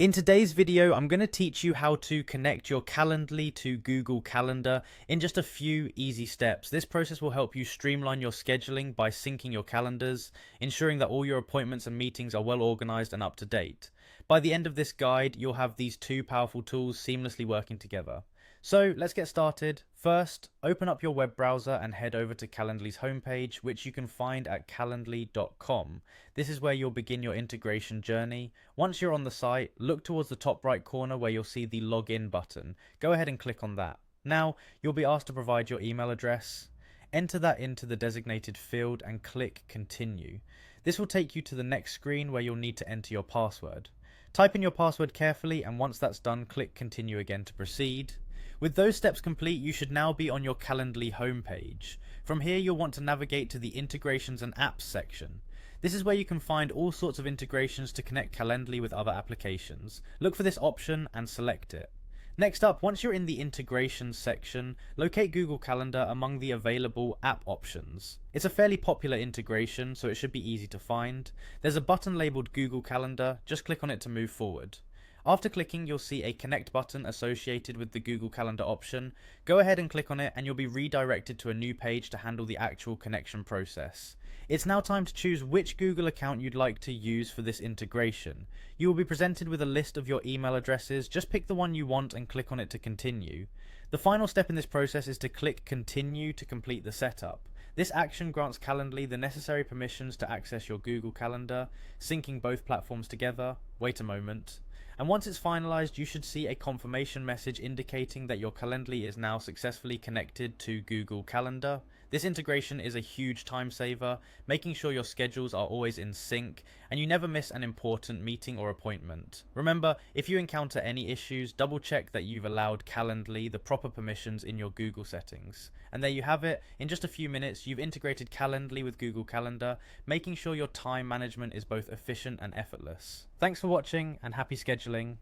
In today's video, I'm going to teach you how to connect your Calendly to Google Calendar in just a few easy steps. This process will help you streamline your scheduling by syncing your calendars, ensuring that all your appointments and meetings are well organized and up to date. By the end of this guide, you'll have these two powerful tools seamlessly working together. So let's get started. First, open up your web browser and head over to Calendly's homepage, which you can find at calendly.com. This is where you'll begin your integration journey. Once you're on the site, look towards the top right corner where you'll see the login button. Go ahead and click on that. Now, you'll be asked to provide your email address. Enter that into the designated field and click continue. This will take you to the next screen where you'll need to enter your password. Type in your password carefully, and once that's done, click continue again to proceed. With those steps complete, you should now be on your Calendly homepage. From here, you'll want to navigate to the Integrations and Apps section. This is where you can find all sorts of integrations to connect Calendly with other applications. Look for this option and select it. Next up, once you're in the Integrations section, locate Google Calendar among the available app options. It's a fairly popular integration, so it should be easy to find. There's a button labeled Google Calendar, just click on it to move forward. After clicking, you'll see a connect button associated with the Google Calendar option. Go ahead and click on it and you'll be redirected to a new page to handle the actual connection process. It's now time to choose which Google account you'd like to use for this integration. You will be presented with a list of your email addresses. Just pick the one you want and click on it to continue. The final step in this process is to click continue to complete the setup. This action grants Calendly the necessary permissions to access your Google Calendar, syncing both platforms together. Wait a moment. And once it's finalized, you should see a confirmation message indicating that your Calendly is now successfully connected to Google Calendar. This integration is a huge time saver, making sure your schedules are always in sync and you never miss an important meeting or appointment. Remember, if you encounter any issues, double check that you've allowed Calendly the proper permissions in your Google settings. And there you have it. In just a few minutes, you've integrated Calendly with Google Calendar, making sure your time management is both efficient and effortless. Thanks for watching and happy scheduling.